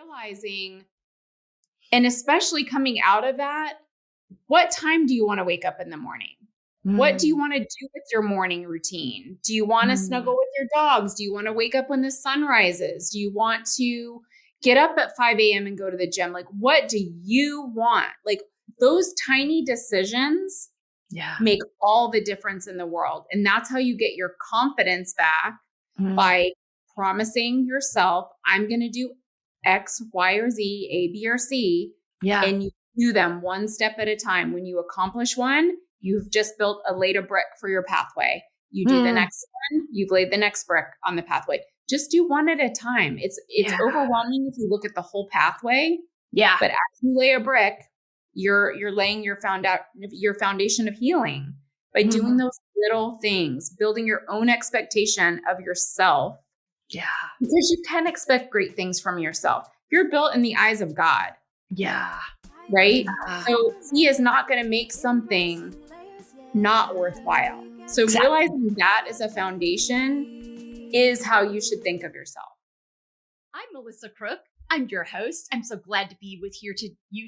realizing, and especially coming out of that, what time do you want to wake up in the morning? What do you want to do with your morning routine? Do you want to snuggle with your dogs? Do you want to wake up when the sun rises? Do you want to get up at 5 a.m. and go to the gym? Like, what do you want? Like, those tiny decisions make all the difference in the world. And that's how you get your confidence back by promising yourself, I'm going to do X, Y, or Z, A, B, or C. Yeah. And you do them one step at a time. When you accomplish one, you've just laid a brick for your pathway. You do the next one, you've laid the next brick on the pathway. Just do one at a time. It's overwhelming if you look at the whole pathway. Yeah. But as you lay a brick, you're laying your foundation of healing by doing those little things, building your own expectation of yourself. Yeah. Because you can expect great things from yourself. You're built in the eyes of God. Yeah. Right? So he is not going to make something not worthwhile. So realizing that as a foundation is how you should think of yourself. I'm Melissa Crook. I'm your host. I'm so glad to be with you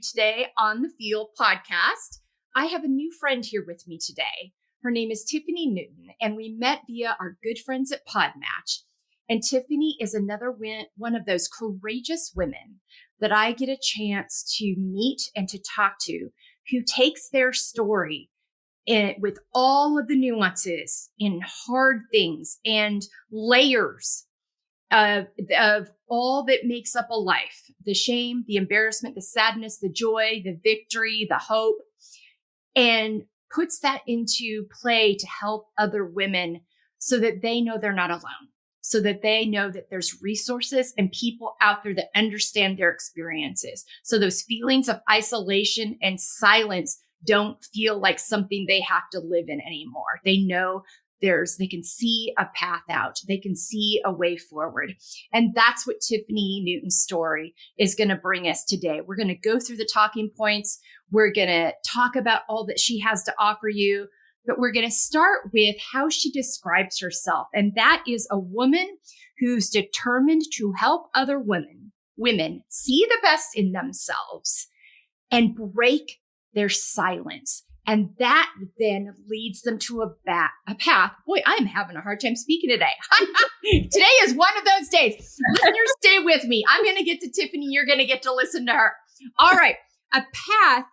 today on the Feel podcast. I have a new friend here with me today. Her name is Tiffiny Newton, and we met via our good friends at Podmatch. And Tiffiny is another one of those courageous women that I get a chance to meet and to talk to, who takes their story with all of the nuances and hard things and layers of all that makes up a life, the shame, the embarrassment, the sadness, the joy, the victory, the hope, and puts that into play to help other women so that they know they're not alone, so that they know that there's resources and people out there that understand their experiences. So those feelings of isolation and silence don't feel like something they have to live in anymore. They know they can see a path out. They can see a way forward. And that's what Tiffiny Newton's story is going to bring us today. We're going to go through the talking points. We're going to talk about all that she has to offer you, but we're going to start with how she describes herself. And that is a woman who's determined to help other women see the best in themselves and break their silence. And that then leads them to a path. Boy, I'm having a hard time speaking today. Today is one of those days. Listeners, stay with me. I'm going to get to Tiffiny. You're going to get to listen to her. All right. A path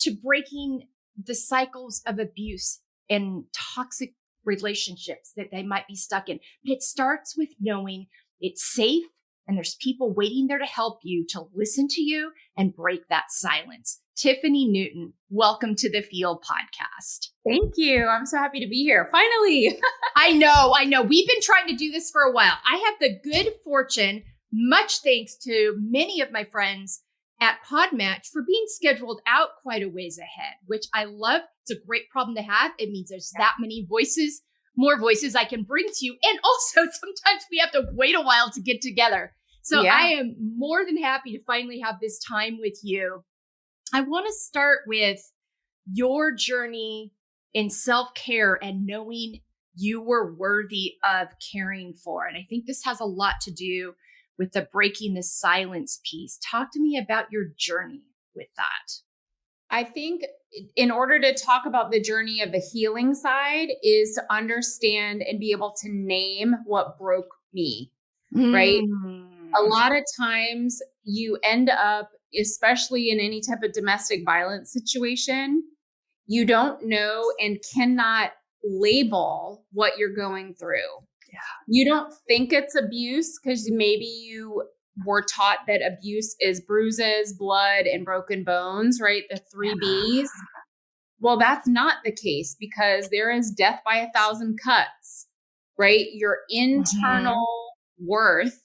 to breaking the cycles of abuse and toxic relationships that they might be stuck in. But it starts with knowing it's safe and there's people waiting there to help you, to listen to you and break that silence. Tiffiny Newton, welcome to the Feel podcast. Thank you. I'm so happy to be here. Finally. I know. We've been trying to do this for a while. I have the good fortune, much thanks to many of my friends at Podmatch, for being scheduled out quite a ways ahead, which I love. It's a great problem to have. It means there's that many voices, more voices I can bring to you. And also sometimes we have to wait a while to get together. So I am more than happy to finally have this time with you. I want to start with your journey in self-care and knowing you were worthy of caring for. And I think this has a lot to do with the breaking the silence piece. Talk to me about your journey with that. I think in order to talk about the journey of the healing side is to understand and be able to name what broke me, right? A lot of times you end up, especially in any type of domestic violence situation, you don't know and cannot label what you're going through. Yeah. You don't think it's abuse because maybe you were taught that abuse is bruises, blood, and broken bones, right? The 3 Bs. Well, that's not the case because there is death by 1,000 cuts, right? Your internal worth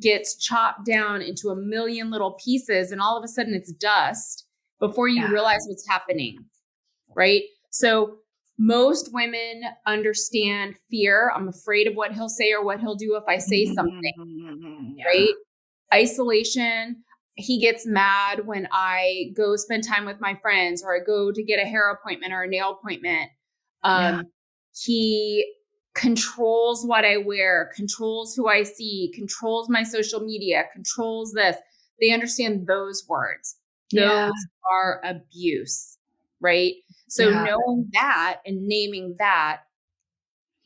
gets chopped down into a million little pieces and all of a sudden it's dust before you realize what's happening, right? So most women understand fear. I'm afraid of what he'll say or what he'll do if I say something, right? Isolation. He gets mad when I go spend time with my friends or I go to get a hair appointment or a nail appointment. He controls what I wear, controls who I see, controls my social media, controls this. They understand those words. Yeah. Those are abuse, right? So knowing that and naming that,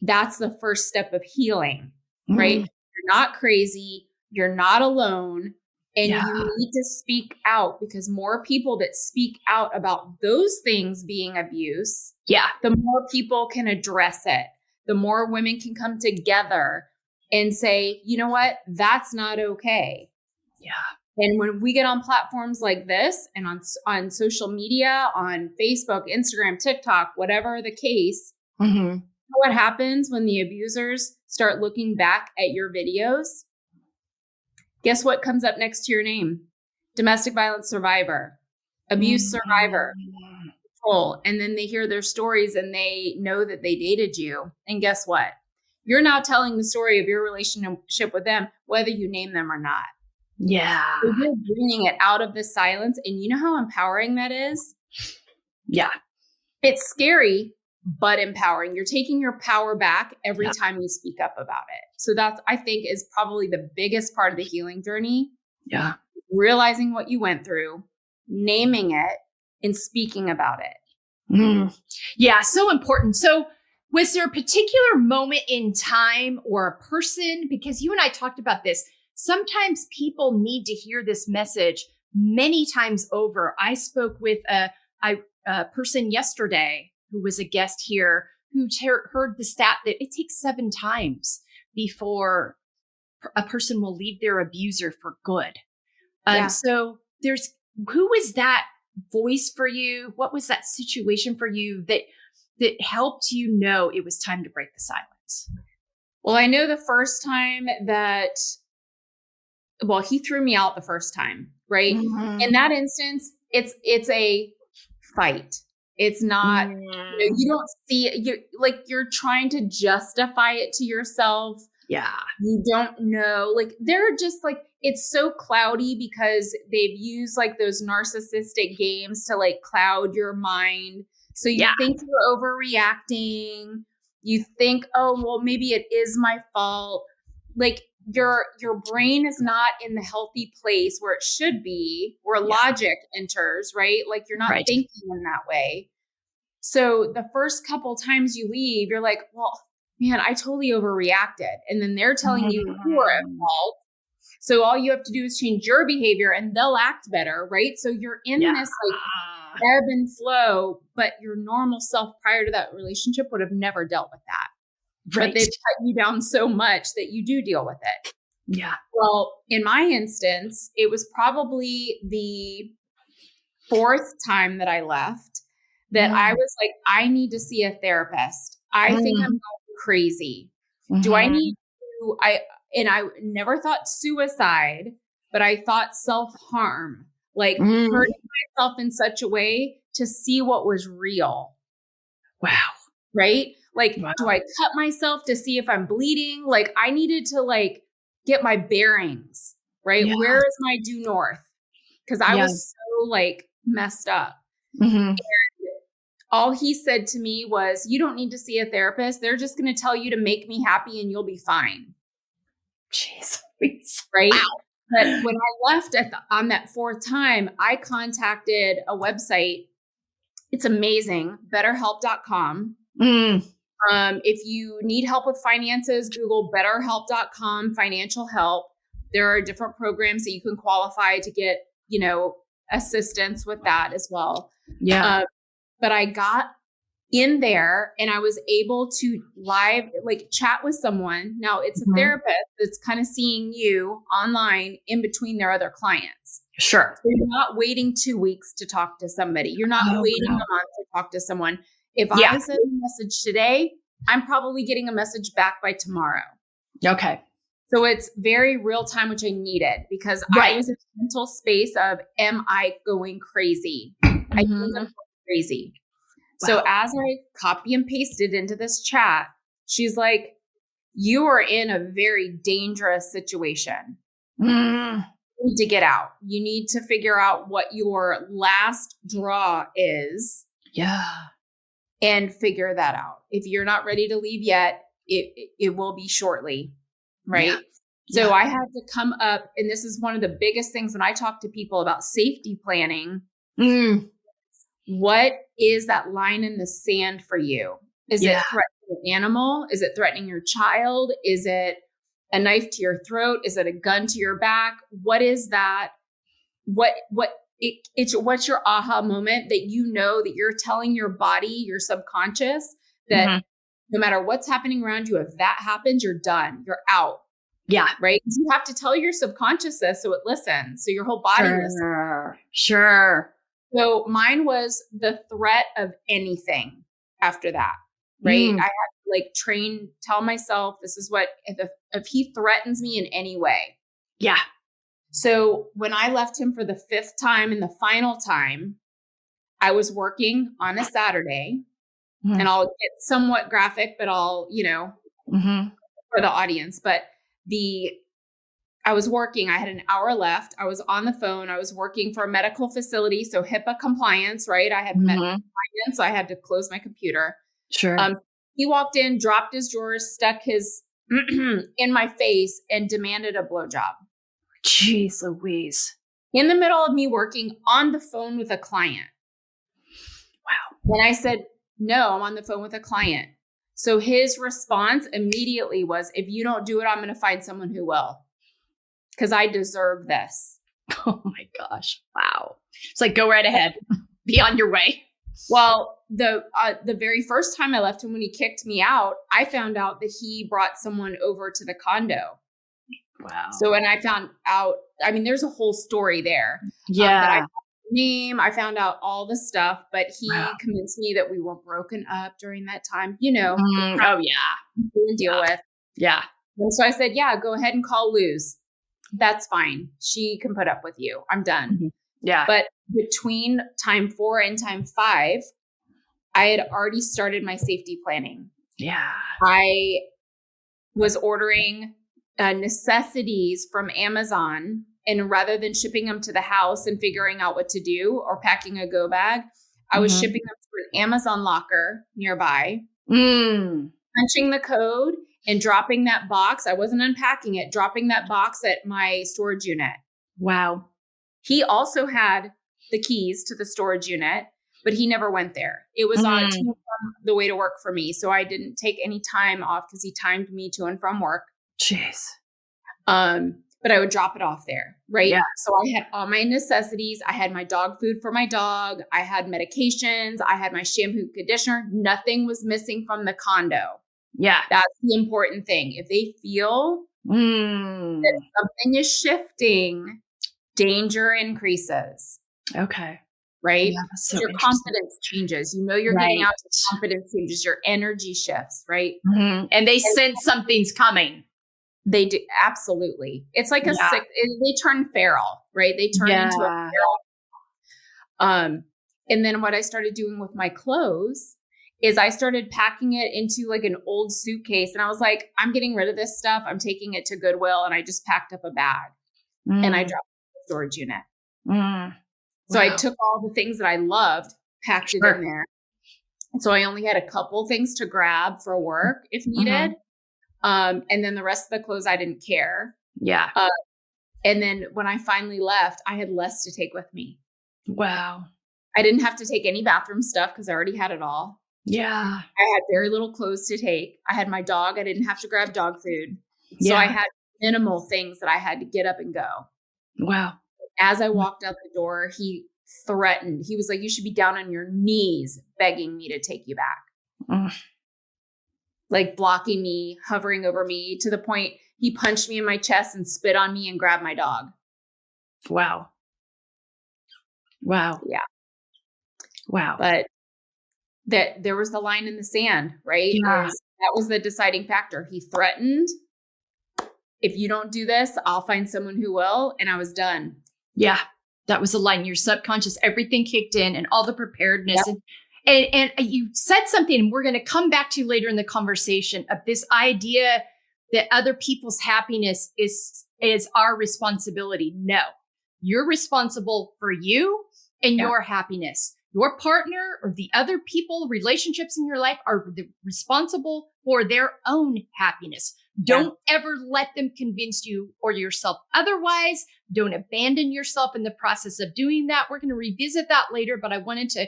that's the first step of healing, right? You're not crazy. You're not alone. And you need to speak out, because more people that speak out about those things being abuse, the more people can address it. The more women can come together and say, you know what, that's not okay. Yeah. And when we get on platforms like this and on social media, on Facebook, Instagram, TikTok, whatever the case, what happens when the abusers start looking back at your videos? Guess what comes up next to your name? Domestic violence survivor, abuse survivor, control. And then they hear their stories and they know that they dated you. And guess what? You're now telling the story of your relationship with them, whether you name them or not. Yeah. So you're bringing it out of the silence. And you know how empowering that is? Yeah. It's scary, but empowering. You're taking your power back every time you speak up about it. So that's, I think, is probably the biggest part of the healing journey. Yeah. Realizing what you went through, naming it, and speaking about it. Yeah, so important. So was there a particular moment in time or a person? Because you and I talked about this. Sometimes people need to hear this message many times over. I spoke with a person yesterday who was a guest here who heard the stat that it takes 7 times before a person will leave their abuser for good. So who was that voice for you? What was that situation for you that helped you know it was time to break the silence? Well, I know the first time that, he threw me out the first time, right? In that instance, it's a fight. It's not, you don't see it. You're trying to justify it to yourself. Yeah. You don't know, they're just it's so cloudy because they've used those narcissistic games to cloud your mind. So you think you're overreacting. You think, oh, well, maybe it is my fault. Your brain is not in the healthy place where it should be, where logic enters, right? You're not thinking in that way. So the first couple times you leave, you're like, well, man, I totally overreacted. And then they're telling you were at fault. So all you have to do is change your behavior and they'll act better, right? So you're in this ebb and flow, but your normal self prior to that relationship would have never dealt with that. Right. But they've cut you down so much that you do deal with it. Yeah. Well, in my instance, it was probably the 4th time that I left that I was like, I need to see a therapist. I think I'm going crazy. Do I need to, I never thought suicide, but I thought self-harm, hurting myself in such a way to see what was real. Wow. Right? Do I cut myself to see if I'm bleeding? I needed to get my bearings, right? Yeah. Where is my due north? Because I was so messed up. And all he said to me was, you don't need to see a therapist. They're just going to tell you to make me happy and you'll be fine. Jeez. Right? Wow. But when I left on that 4th time, I contacted a website. It's amazing. BetterHelp.com. If you need help with finances, Google BetterHelp.com financial help. There are different programs that you can qualify to get, assistance with that as well. Yeah. But I got in there and I was able to live, chat with someone. Now it's a therapist that's kind of seeing you online in between their other clients. Sure. So you're not waiting 2 weeks to talk to somebody. You're not waiting a month to talk to someone. If I send a message today, I'm probably getting a message back by tomorrow. Okay. So it's very real time, which I needed because I was in a mental space of, am I going crazy? I think I'm going crazy. Wow. So as I copy and pasted into this chat, she's like, you are in a very dangerous situation. You need to get out. You need to figure out what your last draw is. Yeah. And figure that out. If you're not ready to leave yet, it will be shortly. Right. So I had to come up, and this is one of the biggest things when I talk to people about safety planning. What is that line in the sand for you? Is it threatening an animal? Is it threatening your child? Is it a knife to your throat? Is it a gun to your back? What is that? What's your aha moment that you know that you're telling your body, your subconscious, that no matter what's happening around you, if that happens, you're done. You're out. Yeah. Right. You have to tell your subconscious this so it listens. So your whole body listens. Sure. So mine was the threat of anything after that. Right. I had to tell myself, this is what, if he threatens me in any way. Yeah. So when I left him for the 5th time and the final time, I was working on a Saturday, and I'll get somewhat graphic, but I'll, for the audience, but I was working, I had an hour left. I was on the phone. I was working for a medical facility. So HIPAA compliance, right? I had medical compliance, so I had to close my computer. Sure. He walked in, dropped his drawers, stuck his in my face, and demanded a blowjob. Jeez Louise. In the middle of me working on the phone with a client. Wow. And I said, no, I'm on the phone with a client. So his response immediately was, if you don't do it, I'm going to find someone who will. Because I deserve this. Oh my gosh. Wow. It's like, go right ahead. Be on your way. Well, the very first time I left him, when he kicked me out, I found out that he brought someone over to the condo. Wow. So when I found out, I mean, there's a whole story there. Yeah. But I found the name, I found out all the stuff, but he convinced me that we were broken up during that time. Oh yeah. Deal with. Yeah. And so I said, yeah, go ahead and call Luz. That's fine. She can put up with you. I'm done. Yeah. But between time 4 and time 5, I had already started my safety planning. Yeah. I was ordering necessities from Amazon, and rather than shipping them to the house and figuring out what to do or packing a go bag, I was shipping them to an Amazon locker nearby, punching the code and dropping that box. I wasn't unpacking it, dropping that box at my storage unit. Wow. He also had the keys to the storage unit, but he never went there. It was on the way to work for me. So I didn't take any time off because he timed me to and from work. Jeez. But I would drop it off there. Right. Yeah. So I had all my necessities. I had my dog food for my dog. I had medications. I had my shampoo, conditioner. Nothing was missing from the condo. Yeah. That's the important thing. If they feel that something is shifting, danger increases. Okay. Right? Yeah, so your confidence changes. You're getting out, confidence changes, your energy shifts, right? And they sense something's coming. They do. Absolutely. It's like a sick, they turn feral, right? They turn into a feral. And then what I started doing with my clothes is I started packing it into like an old suitcase. And I was like, I'm getting rid of this stuff. I'm taking it to Goodwill. And I just packed up a bag and I dropped it in the storage unit. So I took all the things that I loved, packed it in there. So I only had a couple things to grab for work if needed. And then the rest of the clothes, I didn't care. Yeah. And then when I finally left, I had less to take with me. Wow. I didn't have to take any bathroom stuff because I already had it all. Yeah. I had very little clothes to take. I had my dog. I didn't have to grab dog food. So I had minimal things that I had to get up and go. Wow. As I walked out the door, he threatened. He was like, you should be down on your knees begging me to take you back. Like blocking me, hovering over me, to the point he punched me in my chest and spit on me and grabbed my dog. Wow. Wow. Yeah. Wow. But that there was the line in the sand, right? Yeah. That was the deciding factor. He threatened, if you don't do this, I'll find someone who will. And I was done. Yeah. That was the line. Your subconscious, everything kicked in and all the preparedness. Yep. And you said something, and we're going to come back to later in the conversation, of this idea that other people's happiness is our responsibility. No, you're responsible for you and your happiness. Your partner or the other people, relationships in your life are responsible for their own happiness. Don't ever let them convince you or yourself otherwise. Don't abandon yourself in the process of doing that. We're going to revisit that later, but I wanted to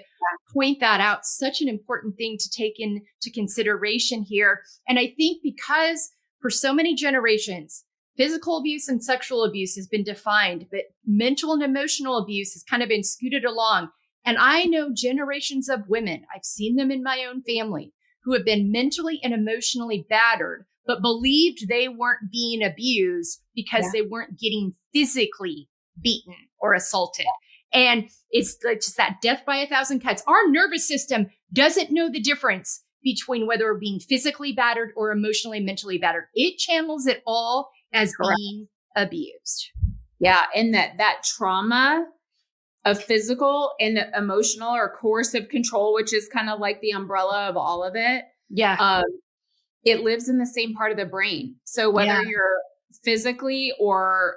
point that out. Such an important thing to take into consideration here. And I think because for so many generations, physical abuse and sexual abuse has been defined, but mental and emotional abuse has kind of been scooted along. And I know generations of women, I've seen them in my own family, who have been mentally and emotionally battered, but believed they weren't being abused because they weren't getting physically beaten or assaulted. And it's like just that death by a thousand cuts. Our nervous system doesn't know the difference between whether we're being physically battered or emotionally, mentally battered. It channels it all as being abused. Yeah. And that trauma of physical and emotional or coercive control, which is kind of like the umbrella of all of it. Yeah. It lives in the same part of the brain. So whether you're physically or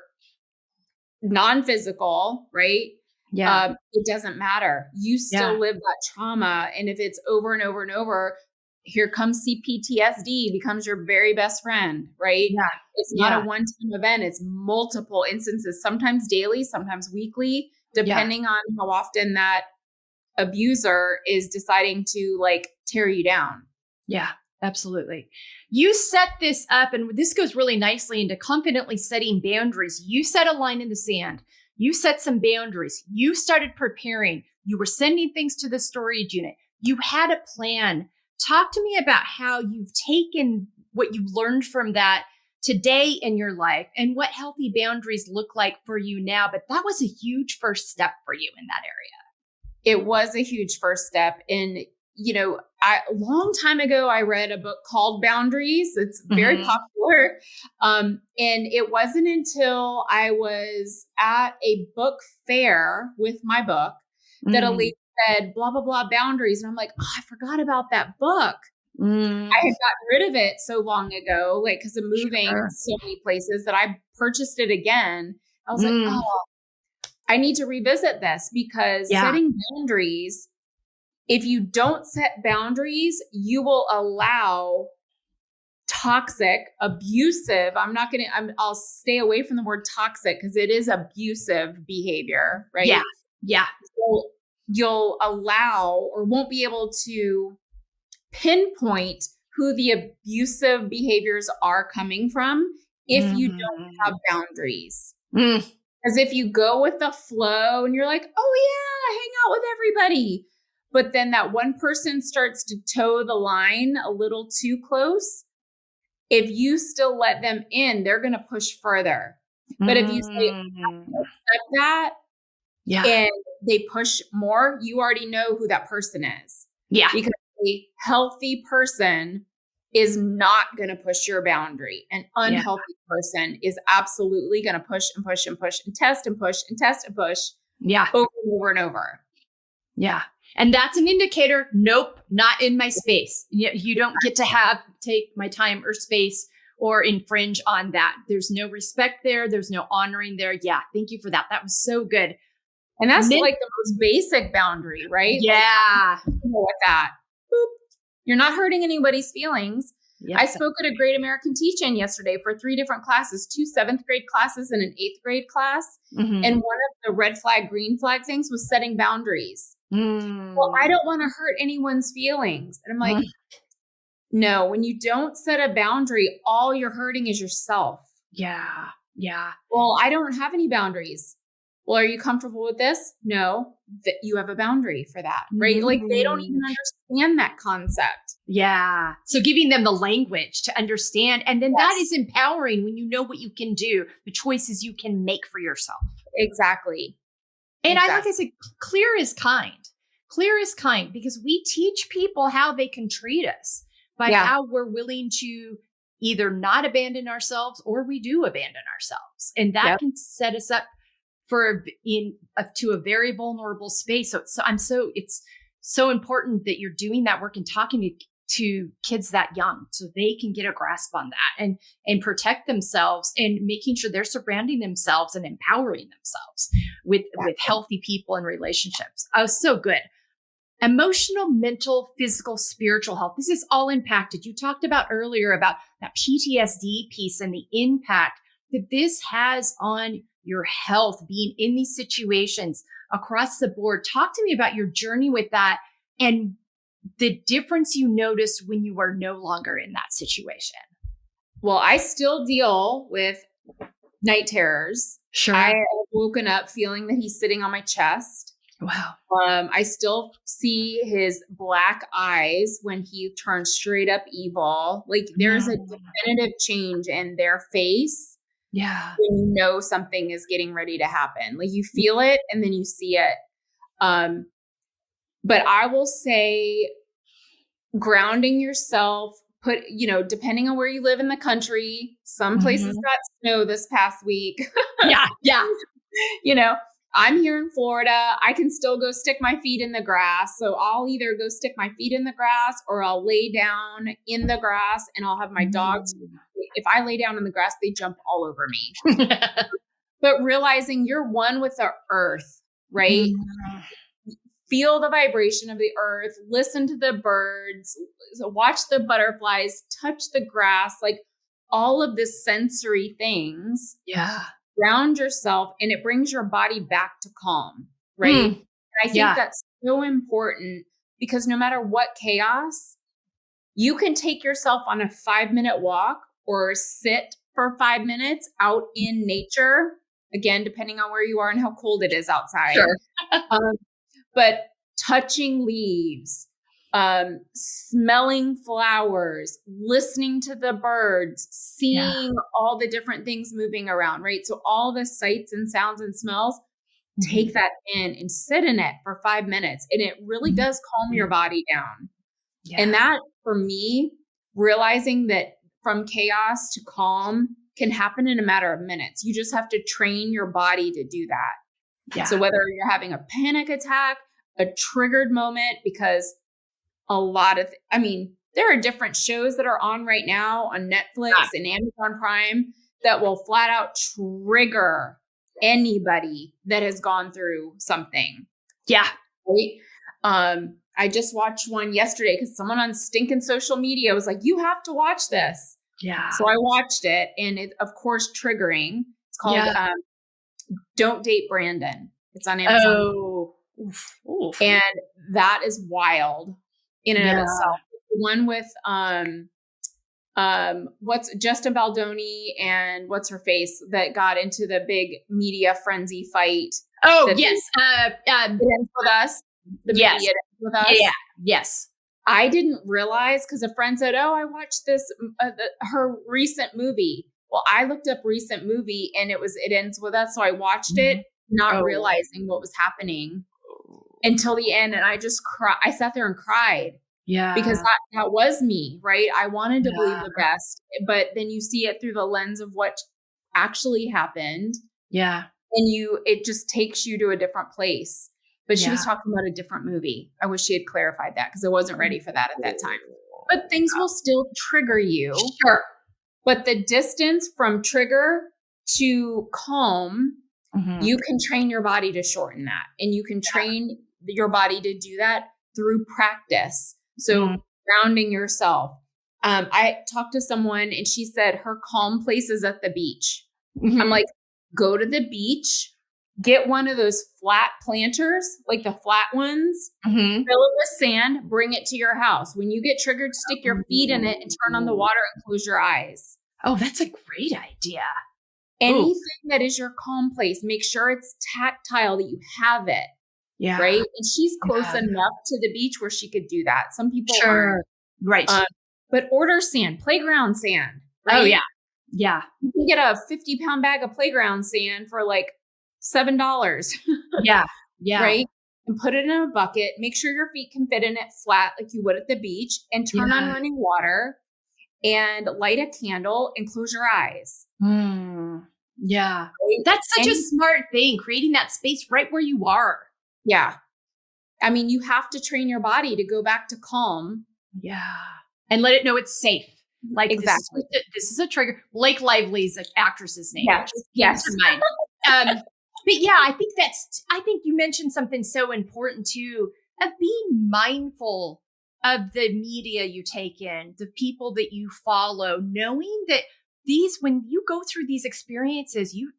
non-physical, right? Yeah. It doesn't matter. You still live that trauma. And if it's over and over and over, here comes CPTSD, becomes your very best friend, right? Yeah. It's not a one-time event. It's multiple instances, sometimes daily, sometimes weekly, depending on how often that abuser is deciding to like tear you down. Yeah, absolutely. You set this up, and this goes really nicely into confidently setting boundaries. You set a line in the sand. You set some boundaries. You started preparing. You were sending things to the storage unit. You had a plan. Talk to me about how you've taken what you learned from that today in your life and what healthy boundaries look like for you now. But that was a huge first step for you in that area. It was a huge first step. And, you know, a long time ago, I read a book called Boundaries. It's very popular. And it wasn't until I was at a book fair with my book that a lady said, blah, blah, blah, boundaries. And I'm like, oh, I forgot about that book. I had gotten rid of it so long ago, like, because of moving so many places that I purchased it again. I was like, oh, I need to revisit this because setting boundaries, if you don't set boundaries, you will allow toxic, abusive. I'll stay away from the word toxic because it is abusive behavior, right? Yeah. Yeah. So you'll allow or won't be able to pinpoint who the abusive behaviors are coming from if you don't have boundaries. Because if you go with the flow and you're like, oh yeah, hang out with everybody, but then that one person starts to toe the line a little too close, if you still let them in, they're going to push further. But if you say, accept that, and they push more, you already know who that person is. Yeah. Because a healthy person is not going to push your boundary. An unhealthy person is absolutely going to push and push and push and test and push and test and push. Yeah. Over and over and over. Yeah. And that's an indicator. Nope, not in my space. You don't get to take my time or space or infringe on that. There's no respect there. There's no honoring there. Yeah. Thank you for that. That was so good. And that's like the most basic boundary, right? Yeah. Like, with that. Boop. You're not hurting anybody's feelings. Yep. I spoke at a Great American Teach-In yesterday for 3 different classes, 2 7th grade classes and an 8th grade class. And one of the red flag, green flag things was setting boundaries. Well, I don't want to hurt anyone's feelings. And I'm like, no, when you don't set a boundary, all you're hurting is yourself. Yeah. Yeah. Well, I don't have any boundaries. Well, are you comfortable with this? No, that you have a boundary for that, right? Like they don't even understand that concept. Yeah. So giving them the language to understand. And then that is empowering when you know what you can do, the choices you can make for yourself. Exactly. And like I said, clear is kind. Clear is kind because we teach people how they can treat us by how we're willing to either not abandon ourselves or we do abandon ourselves. And that can set us up to a very vulnerable space. So it's so important that you're doing that work and talking to kids that young so they can get a grasp on that and protect themselves and making sure they're surrounding themselves and empowering themselves with healthy people and relationships. Oh, so good. Emotional, mental, physical, spiritual health. This is all impacted. You talked about earlier about that PTSD piece and the impact that this has on your health, being in these situations across the board. Talk to me about your journey with that and the difference you noticed when you were no longer in that situation. Well, I still deal with night terrors. Sure. I have woken up feeling that he's sitting on my chest. Wow. I still see his black eyes when he turns straight up evil. Like there's a definitive change in their face. Yeah. When you know something is getting ready to happen. Like you feel it and then you see it. But I will say grounding yourself, depending on where you live in the country, some places got snow this past week. Yeah. I'm here in Florida. I can still go stick my feet in the grass. So I'll either go stick my feet in the grass or I'll lay down in the grass and I'll have my dogs. If I lay down in the grass, they jump all over me. But realizing you're one with the earth, right? Feel the vibration of the earth, listen to the birds, watch the butterflies, touch the grass, like all of this sensory things. Yeah. Ground yourself and it brings your body back to calm, right? And I think that's so important because no matter what chaos, you can take yourself on a 5-minute walk or sit for 5 minutes out in nature. Again, depending on where you are and how cold it is outside. Sure. But touching leaves, smelling flowers, listening to the birds, seeing all the different things moving around, right? So all the sights and sounds and smells, take that in and sit in it for 5 minutes. And it really does calm your body down. Yeah. And that, for me, realizing that from chaos to calm can happen in a matter of minutes. You just have to train your body to do that. Yeah. So whether you're having a panic attack, a triggered moment, because there are different shows that are on right now on Netflix and Amazon Prime that will flat out trigger anybody that has gone through something. Yeah. Right. I just watched one yesterday because someone on stinking social media was like, you have to watch this. Yeah. So I watched it and it's of course triggering. It's called Don't Date Brandon. It's on Amazon. Oh. Oof. And that is wild in and of itself. The one with what's Justin Baldoni and what's her face that got into the big media frenzy fight. Oh yes, It Ends With Us. The movie It Ends With Us. Yeah. Yes. I didn't realize because a friend said, "Oh, I watched this her recent movie." Well, I looked up recent movie and it was It Ends With Us, so I watched it, not realizing what was happening until the end, and I just cried. I sat there and cried. Yeah. Because that was me, right? I wanted to believe the best, but then you see it through the lens of what actually happened. Yeah. And it just takes you to a different place. But she was talking about a different movie. I wish she had clarified that because I wasn't ready for that at that time. But things will still trigger you. Sure. But the distance from trigger to calm, you can train your body to shorten that. And you can train your body to do that through practice. So grounding yourself. I talked to someone and she said her calm place is at the beach. I'm like, go to the beach, get one of those flat planters, like the flat ones, fill it with sand, bring it to your house. When you get triggered, stick your feet in it and turn on the water and close your eyes. Oh, that's a great idea. Anything that is your calm place, make sure it's tactile, that you have it. Yeah. Right. And she's close enough to the beach where she could do that. Some people aren't. Right. But order sand, playground sand. Right? Oh, yeah. Yeah. You can get a 50-pound bag of playground sand for like $7. Yeah. Yeah. Right. And put it in a bucket. Make sure your feet can fit in it flat like you would at the beach, and turn on running water and light a candle and close your eyes. Yeah. Right? That's such a smart thing, creating that space right where you are. Yeah. I mean, you have to train your body to go back to calm. Yeah. And let it know it's safe. Like, exactly. This is a trigger. Blake Lively's an actress's name. Yes. But yeah, I think you mentioned something so important too, of being mindful of the media you take in, the people that you follow, knowing that when you go through these experiences, you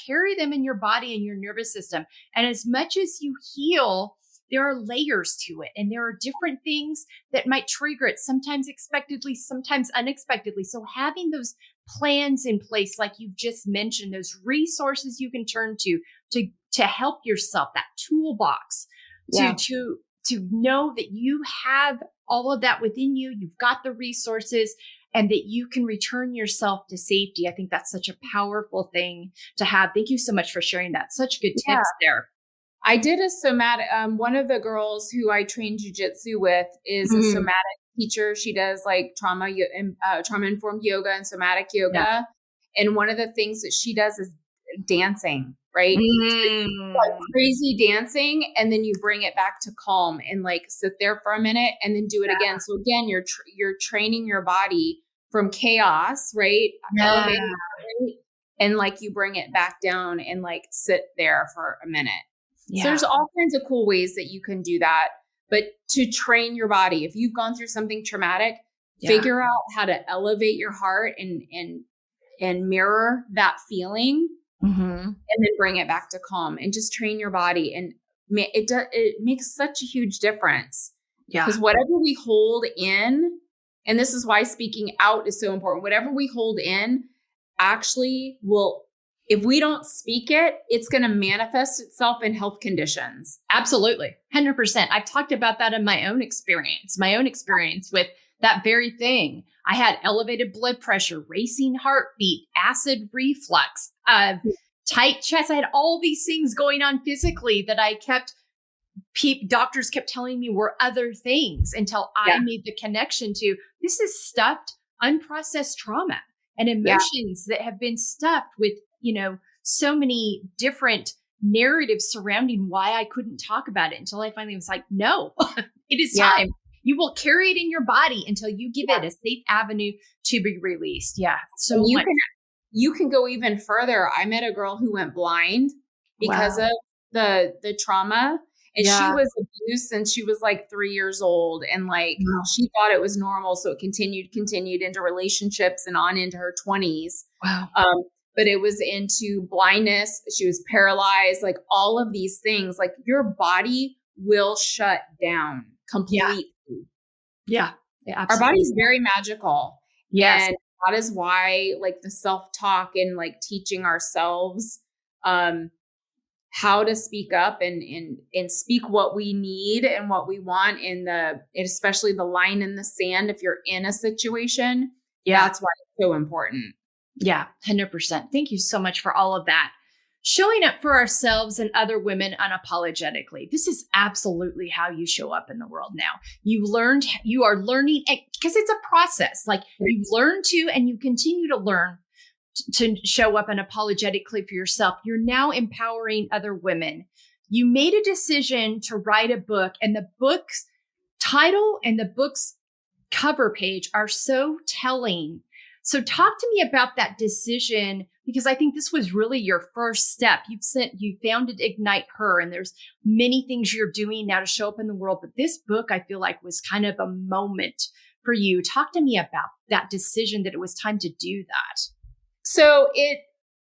carry them in your body and your nervous system. And as much as you heal, there are layers to it. And there are different things that might trigger it, sometimes expectedly, sometimes unexpectedly. So having those plans in place, like you've just mentioned, those resources you can turn to help yourself, that toolbox, to know that you have all of that within you, you've got the resources, and that you can return yourself to safety. I think that's such a powerful thing to have. Thank you so much for sharing that. Such good tips there. I did a somatic, one of the girls who I trained jujitsu with is a somatic teacher. She does like trauma-informed yoga and somatic yoga. Yeah. And one of the things that she does is dancing, right? So crazy dancing. And then you bring it back to calm and like sit there for a minute and then do it again. So again, you're training your body from chaos, right? Yeah. And like you bring it back down and like sit there for a minute. Yeah. So there's all kinds of cool ways that you can do that. But to train your body, if you've gone through something traumatic, figure out how to elevate your heart and mirror that feeling and then bring it back to calm and just train your body. And it makes such a huge difference. Yeah. Because whatever we hold in, and this is why speaking out is so important, whatever we hold in actually will, if we don't speak it, it's going to manifest itself in health conditions. Absolutely. 100%. I've talked about that in my own experience with that very thing. I had elevated blood pressure, racing heartbeat, acid reflux, tight chest. I had all these things going on physically that I doctors kept telling me were other things until I made the connection to this is stuffed, unprocessed trauma and emotions that have been stuffed with, so many different narratives surrounding why I couldn't talk about it until I finally was like, no, it is time. You will carry it in your body until you give it a safe avenue to be released. Yeah. So you can go even further. I met a girl who went blind because of the trauma. And she was abused since she was like 3 years old. And like, she thought it was normal. So it continued into relationships and on into her 20s. Wow. But it was into blindness. She was paralyzed, like all of these things, like your body will shut down completely. Yeah. Our body's very magical. Yes. And that is why like the self-talk and like teaching ourselves, how to speak up and speak what we need and what we want especially the line in the sand. If you're in a situation, that's why it's so important. Yeah, 100%. Thank you so much for all of that. Showing up for ourselves and other women unapologetically. This is absolutely how you show up in the world now. You are learning because it's a process. Like you learn to, and you continue to learn to show up unapologetically for yourself. You're now empowering other women. You made a decision to write a book, and the book's title and the book's cover page are so telling. So talk to me about that decision, because I think this was really your first step. You founded Ignite Her, and there's many things you're doing now to show up in the world. But this book, I feel like, was kind of a moment for you. Talk to me about that decision that it was time to do that. So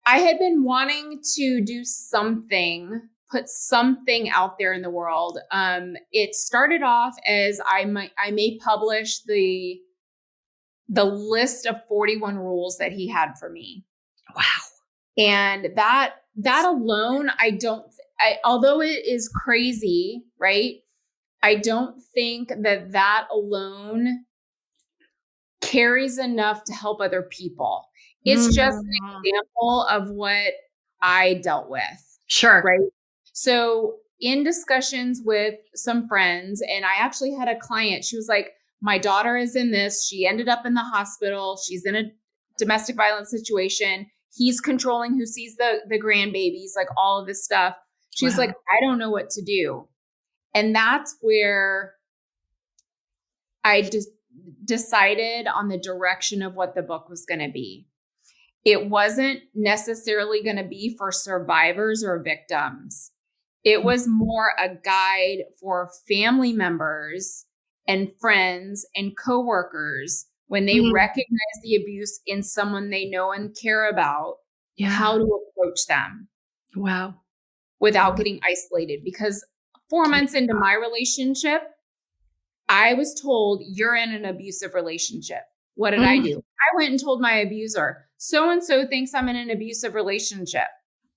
I had been wanting to do something, put something out there in the world. It started off as I may publish the list of 41 rules that he had for me. Wow. And that alone, although it is crazy, right? I don't think that alone carries enough to help other people. It's just an example of what I dealt with. Sure. Right. So in discussions with some friends, and I actually had a client, she was like, my daughter is in this. She ended up in the hospital. She's in a domestic violence situation. He's controlling who sees the grandbabies, like all of this stuff. She's like, I don't know what to do. And that's where I just decided on the direction of what the book was going to be. It wasn't necessarily going to be for survivors or victims. It was more a guide for family members and friends and coworkers when they recognize the abuse in someone they know and care about, how to approach them. Wow. Without getting isolated. Because 4 months into my relationship, I was told, you're in an abusive relationship. What did I do? I went and told my abuser, so-and-so thinks I'm in an abusive relationship.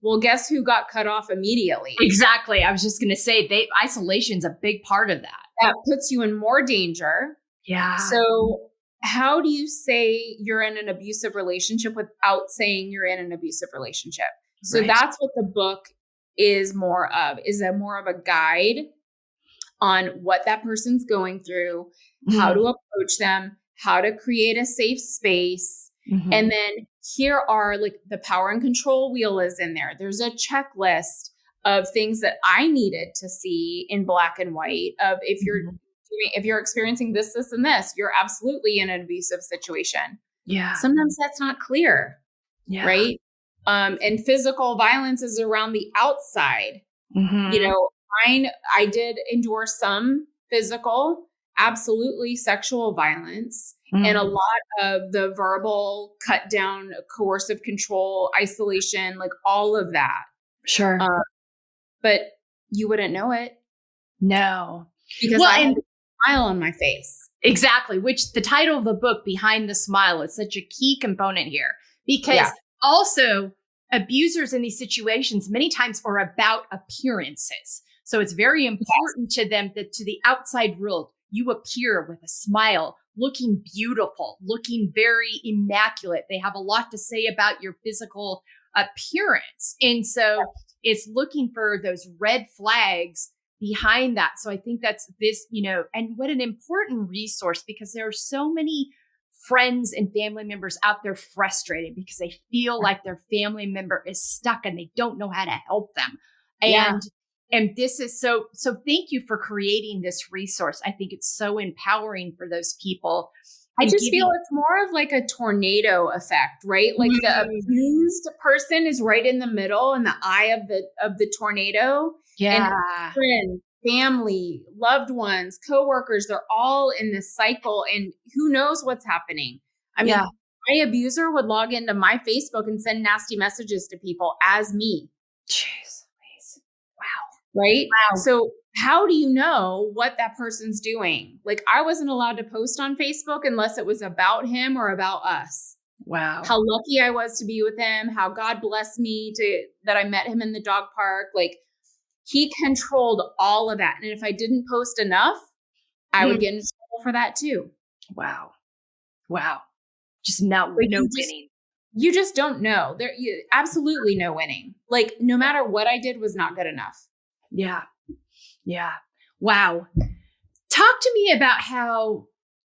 Well, guess who got cut off immediately? Exactly. I was just going to say, isolation's a big part of that. That puts you in more danger. Yeah. So how do you say you're in an abusive relationship without saying you're in an abusive relationship? So that's what the book is more of a guide on what that person's going through, how to approach them, how to create a safe space. And then here are like the power and control wheel is in there. There's a checklist of things that I needed to see in black and white of if you're experiencing this, this, and this, you're absolutely in an abusive situation. Yeah. Sometimes that's not clear. Yeah. Right. And physical violence is around the outside. You know, I did endure some physical, absolutely sexual violence, and a lot of the verbal cut down, coercive control, isolation, like all of that. Sure. But you wouldn't know it. No. Because I had a smile on my face. Exactly. Which the title of the book, Behind the Smile, is such a key component here. Because also abusers in these situations many times are about appearances. So it's very important to them that to the outside world, you appear with a smile, looking beautiful, looking very immaculate. They have a lot to say about your physical appearance. And so it's looking for those red flags behind that. So I think that's this, you know, and what an important resource, because there are so many friends and family members out there frustrated because they feel like their family member is stuck and they don't know how to help them. And this is so thank you for creating this resource. I think it's so empowering for those people. I just feel it's more of like a tornado effect, right? Like the abused person is right in the middle in the eye of the tornado. Yeah. And friends, family, loved ones, coworkers, they're all in this cycle and who knows what's happening. I mean, my abuser would log into my Facebook and send nasty messages to people as me. Jeez. Wow. Right? Wow. So how do you know what that person's doing? Like I wasn't allowed to post on Facebook unless it was about him or about us. Wow. How lucky I was to be with him, how God blessed me that I met him in the dog park. Like he controlled all of that. And if I didn't post enough, I would get in trouble for that too. Wow. Just no winning. You just don't know. Absolutely no winning. Like no matter what I did was not good enough. Yeah. Wow. Talk to me about how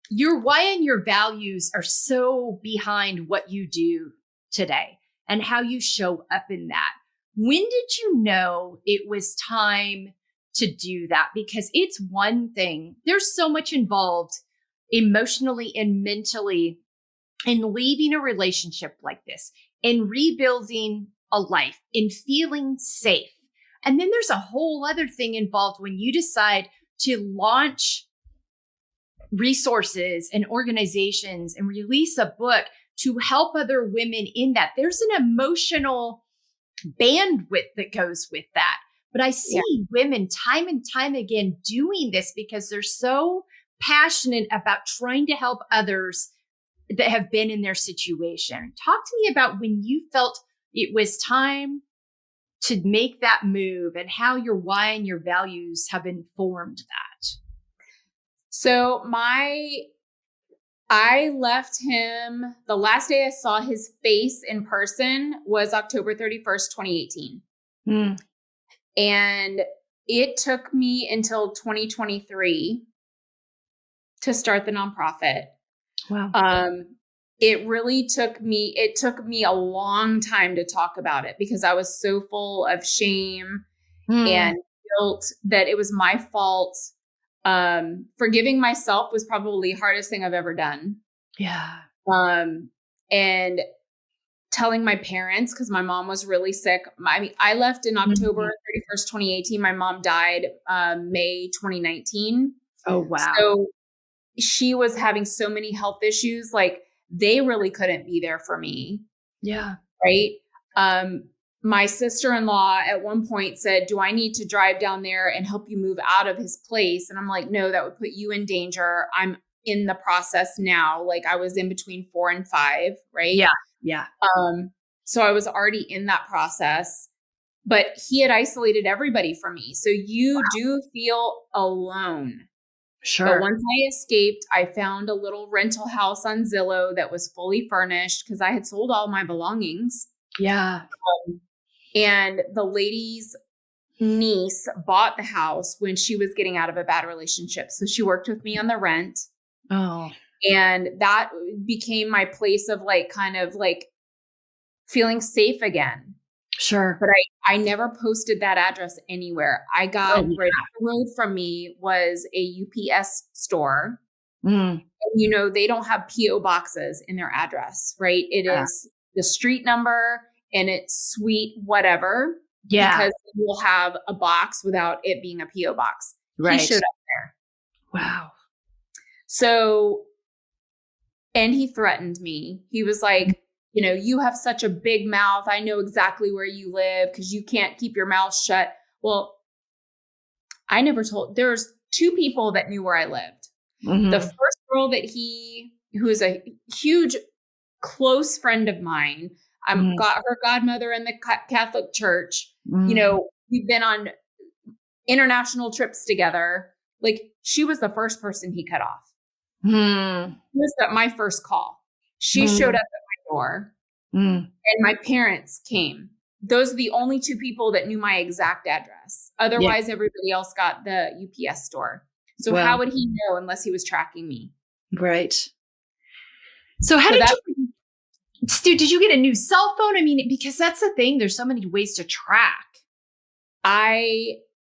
your why and your values are so behind what you do today and how you show up in that. When did you know it was time to do that? Because it's one thing. There's so much involved emotionally and mentally in leaving a relationship like this, in rebuilding a life, in feeling safe. And then there's a whole other thing involved when you decide to launch resources and organizations and release a book to help other women in that. There's an emotional bandwidth that goes with that. But I see women time and time again doing this because they're so passionate about trying to help others that have been in their situation. Talk to me about when you felt it was time to make that move and how your why and your values have informed that. So I left him, the last day I saw his face in person was October 31st, 2018. And it took me until 2023 to start the nonprofit. Wow. It took me a long time to talk about it because I was so full of shame and guilt that it was my fault. Forgiving myself was probably the hardest thing I've ever done. Yeah. And telling my parents because my mom was really sick. I left in October 31st, 2018. My mom died May 2019. Oh, wow. So she was having so many health issues. Like they really couldn't be there for me. Yeah. Right. My sister-in-law at one point said, do I need to drive down there and help you move out of his place? And I'm like, no, that would put you in danger. I'm in the process now. Like I was in between 4 and 5. Right. Yeah. Yeah. So I was already in that process, but he had isolated everybody from me. So you do feel alone. Sure. But once I escaped, I found a little rental house on Zillow that was fully furnished because I had sold all my belongings. Yeah. And the lady's niece bought the house when she was getting out of a bad relationship. So she worked with me on the rent. Oh. And that became my place of like, kind of like feeling safe again. Sure. But I never posted that address anywhere. I got right up the road from me was a UPS store. And, you know, they don't have PO boxes in their address, right? It is the street number and it's suite whatever. Yeah. Because we'll have a box without it being a PO box. Right. He showed up there. Wow. So, and he threatened me. He was like, you know, you have such a big mouth. I know exactly where you live because you can't keep your mouth shut. Well, I never told. There's 2 people that knew where I lived. The first girl that who is a huge, close friend of mine. I'm got her godmother in the Catholic Church. You know, we've been on international trips together. Like she was the first person he cut off. She was my first call. She showed up at my door and my parents came. Those are the only 2 people that knew my exact address. Otherwise, everybody else got the UPS store. So how would he know unless he was tracking me? Right. So Stu, did you get a new cell phone? I mean, because that's the thing. There's so many ways to track. I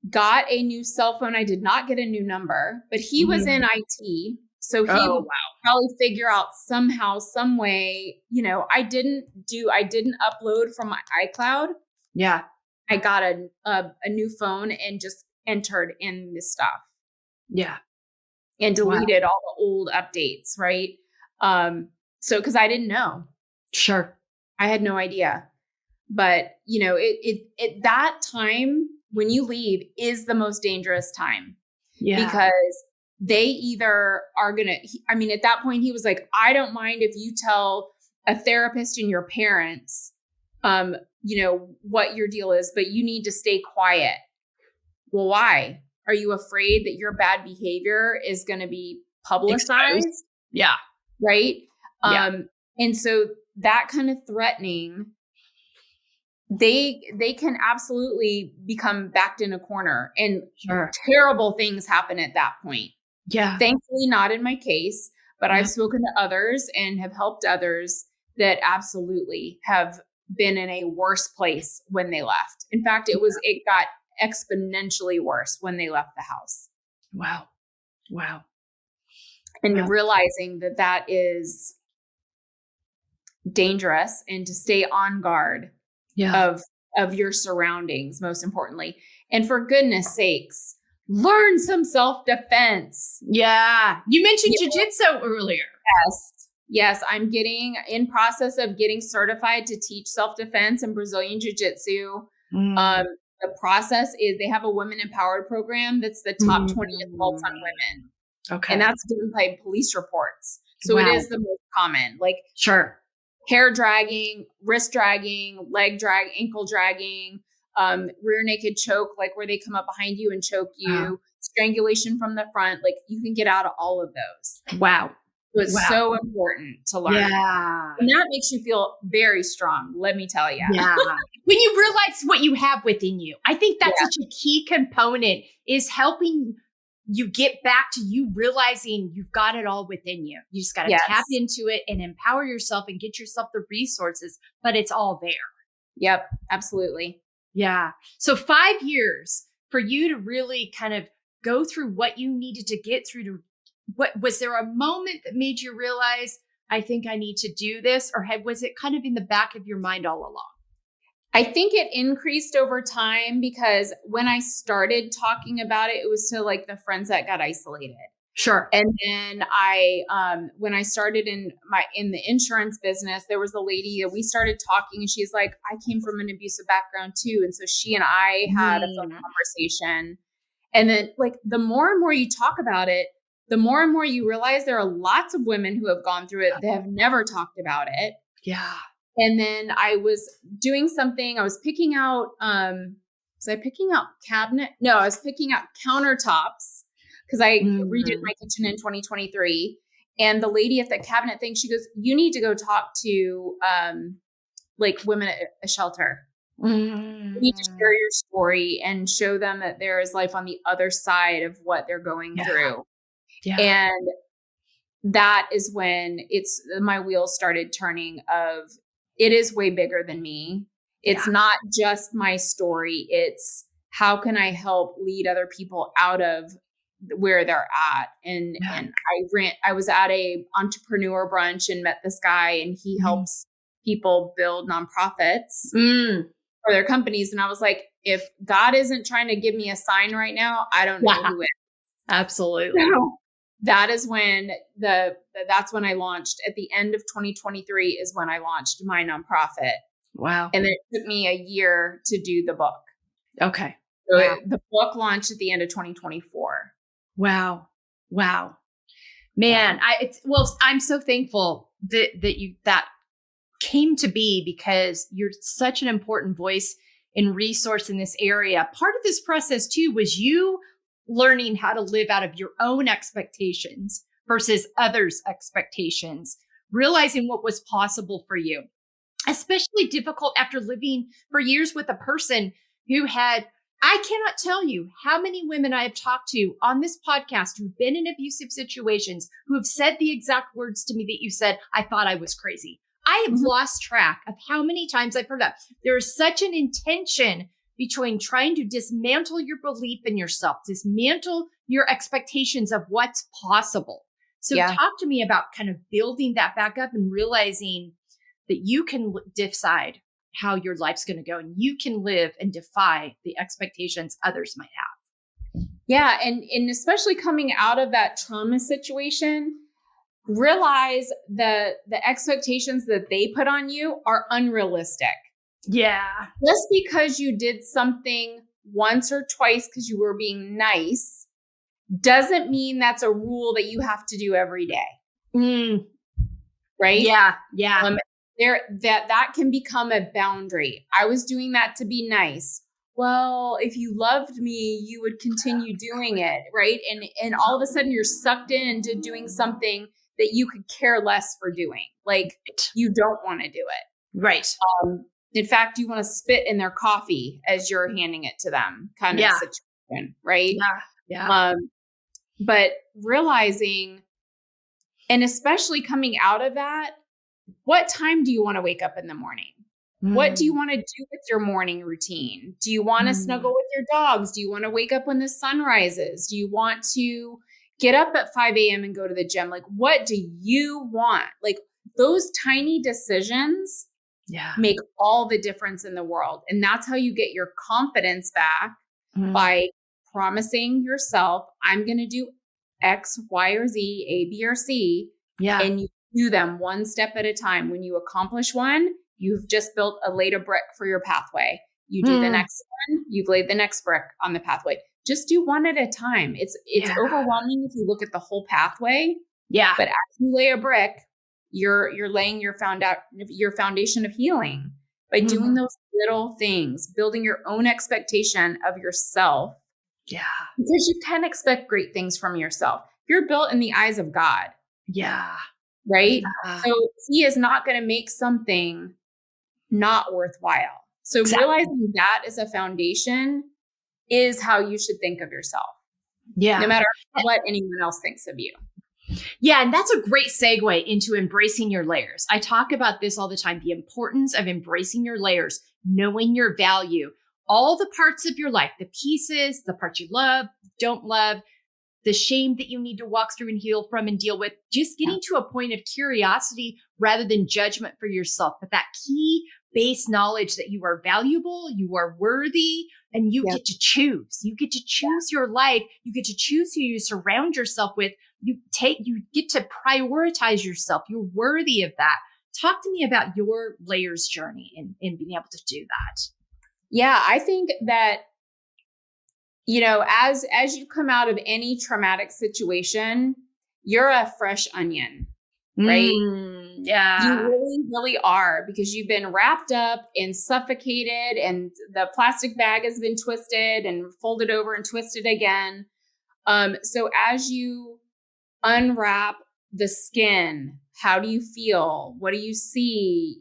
got a new cell phone. I did not get a new number, but he was in IT. So he would probably figure out somehow, some way, you know, I didn't upload from my iCloud. Yeah. I got a new phone and just entered in this stuff. Yeah. And deleted all the old updates. Right. So, cause I didn't know. Sure. I had no idea, but you know, it that time when you leave is the most dangerous time. Yeah. Because they either are going to, I mean, at that point he was like, I don't mind if you tell a therapist and your parents, you know, what your deal is, but you need to stay quiet. Well, why? Are you afraid that your bad behavior is going to be publicized? Exposed. Yeah. Right. And so that kind of threatening, they can absolutely become backed in a corner and terrible things happen at that point. Yeah. Thankfully not in my case, but I've spoken to others and have helped others that absolutely have been in a worse place when they left. In fact, it got exponentially worse when they left the house. Wow. And realizing that is dangerous and to stay on guard of your surroundings, most importantly. And for goodness sakes, learn some self-defense. Yeah. You mentioned jiu-jitsu earlier. Yes. I'm in process of getting certified to teach self-defense and Brazilian jiu-jitsu. The process is they have a women empowered program that's the top 20 assaults on women. Okay. And that's done by police reports. So it is the most common, like hair dragging, wrist dragging, leg drag, ankle dragging, rear naked choke, like where they come up behind you and choke you, strangulation from the front. Like you can get out of all of those. Wow. So it's so important to learn. Yeah. And that makes you feel very strong, let me tell you. Yeah. When you realize what you have within you, I think that's such a key component is helping you get back to you realizing you've got it all within you. You just got to tap into it and empower yourself and get yourself the resources, but it's all there. Yep, absolutely. Yeah. So 5 years for you to really kind of go through what you needed to get through to what was there a moment that made you realize I think I need to do this? Or was it kind of in the back of your mind all along? I think it increased over time because when I started talking about it, it was to like the friends that got isolated. Sure. And then when I started in the insurance business, there was a lady that we started talking and she's like, I came from an abusive background too. And so she and I had a phone conversation. And then like the more and more you talk about it, the more and more you realize there are lots of women who have gone through it that have never talked about it. Yeah. And then I was doing something, I was picking out, was I picking out cabinet? No, I was picking out countertops because I redid my kitchen in 2023. And the lady at the cabinet thing, she goes, you need to go talk to like women at a shelter. You need to share your story and show them that there is life on the other side of what they're going through. Yeah. And that is when my wheels started turning of it is way bigger than me. It's not just my story. It's how can I help lead other people out of where they're at. And I was at a entrepreneur brunch and met this guy and he helps people build nonprofits for their companies. And I was like, if God isn't trying to give me a sign right now, I don't know who is. Absolutely. So that is when that's when I launched at the end of 2023 is when I launched my nonprofit. Wow. And then it took me a year to do the book. Okay. So the book launched at the end of 2024. Wow. Man, I'm so thankful that came to be because you're such an important voice and resource in this area. Part of this process too was you learning how to live out of your own expectations versus others' expectations, realizing what was possible for you, especially difficult after living for years with a person who I cannot tell you how many women I have talked to on this podcast who've been in abusive situations, who have said the exact words to me that you said, I thought I was crazy. I have lost track of how many times I've heard that. There is such an intention between trying to dismantle your belief in yourself, dismantle your expectations of what's possible. So talk to me about kind of building that back up and realizing that you can decide how your life's going to go and you can live and defy the expectations others might have. Yeah. And especially coming out of that trauma situation, realize that the expectations that they put on you are unrealistic. Yeah. Just because you did something once or twice because you were being nice doesn't mean that's a rule that you have to do every day. Right? Yeah. That can become a boundary. I was doing that to be nice. Well, if you loved me, you would continue doing it, right? And all of a sudden you're sucked into doing something that you could care less for doing. Like you don't want to do it. Right. In fact, you want to spit in their coffee as you're handing it to them kind of situation, right? Yeah. But realizing, and especially coming out of that, what time do you want to wake up in the morning? What do you want to do with your morning routine? Do you want to snuggle with your dogs? Do you want to wake up when the sun rises? Do you want to get up at 5 a.m. and go to the gym? Like, what do you want? Like those tiny decisions make all the difference in the world. And that's how you get your confidence back by promising yourself, I'm going to do X, Y, or Z, A, B, or C. Yeah. And you do them one step at a time. When you accomplish one, you've just laid a brick for your pathway. You do the next one, you've laid the next brick on the pathway. Just do one at a time. It's overwhelming if you look at the whole pathway. Yeah. But as you lay a brick, you're laying your foundation of healing by doing those little things, building your own expectation of yourself. Yeah. Because you can expect great things from yourself. You're built in the eyes of God. Yeah. Right? Yeah. So he is not going to make something not worthwhile. So realizing that as a foundation is how you should think of yourself. Yeah. No matter what anyone else thinks of you. Yeah. And that's a great segue into embracing your layers. I talk about this all the time, the importance of embracing your layers, knowing your value, all the parts of your life, the pieces, the parts you love, don't love, the shame that you need to walk through and heal from and deal with, just getting to a point of curiosity rather than judgment for yourself. But that key base knowledge that you are valuable, you are worthy, and you get to choose. You get to choose your life. You get to choose who you surround yourself with. You get to prioritize yourself. You're worthy of that. Talk to me about your layers journey in being able to do that. Yeah, I think that, as you come out of any traumatic situation, you're a fresh onion, right? Yeah. You really, really are, because you've been wrapped up and suffocated, and the plastic bag has been twisted and folded over and twisted again. So as you unwrap the skin, how do you feel? What do you see?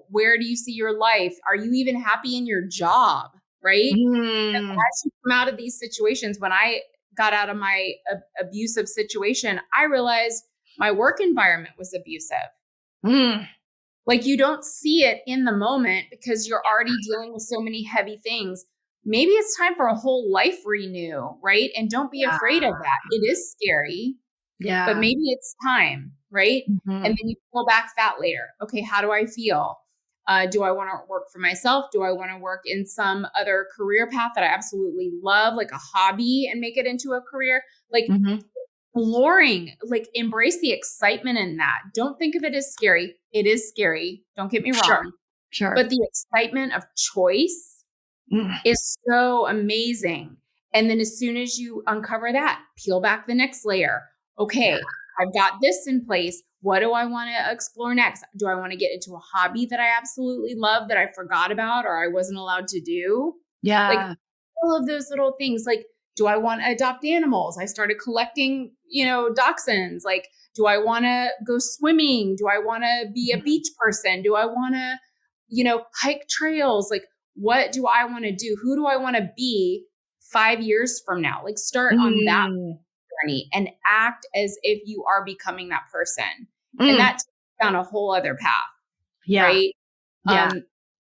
Where do you see your life? Are you even happy in your job? Right? As you come out of these situations, when I got out of my abusive situation, I realized my work environment was abusive. Like, you don't see it in the moment because you're already dealing with so many heavy things. Maybe it's time for a whole life renew, right? And don't be afraid of that. It is scary. Yeah. But maybe it's time, right? And then you pull back that later. Okay, how do I feel? Do I want to work for myself? Do I want to work in some other career path that I absolutely love, like a hobby, and make it into a career? Like, exploring, like, embrace the excitement in that. Don't think of it as scary. It is scary. Don't get me wrong. Sure. But the excitement of choice is so amazing. And then as soon as you uncover that, peel back the next layer. Okay, I've got this in place. What do I want to explore next? Do I want to get into a hobby that I absolutely love that I forgot about or I wasn't allowed to do? Yeah. Like, all of those little things. Like, do I want to adopt animals? I started collecting, dachshunds. Like, do I want to go swimming? Do I want to be a beach person? Do I want to, hike trails? Like, what do I want to do? Who do I want to be 5 years from now? Like, start on that journey and act as if you are becoming that person. And that takes down a whole other path. Yeah. Right. Yeah.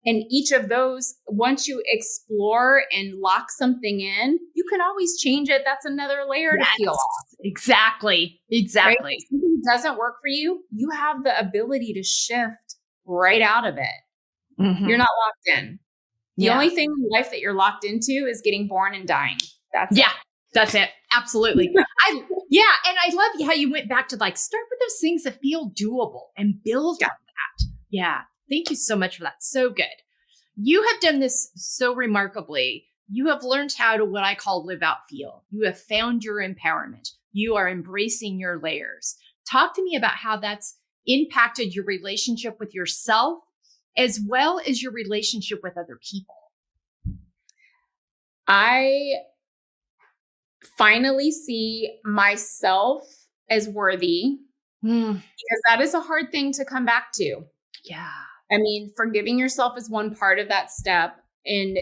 And each of those, once you explore and lock something in, you can always change it. That's another layer to peel off. Exactly. Right? If something doesn't work for you, you have the ability to shift right out of it. You're not locked in. The only thing in life that you're locked into is getting born and dying. That's it. That's it. Absolutely. And I love how you went back to, like, start with those things that feel doable and build on that. Yeah. Thank you so much for that. So good. You have done this so remarkably. You have learned how to, what I call, live out feel. You have found your empowerment. You are embracing your layers. Talk to me about how that's impacted your relationship with yourself as well as your relationship with other people. I finally see myself as worthy, because that is a hard thing to come back to. Yeah. I mean, forgiving yourself is one part of that step, and,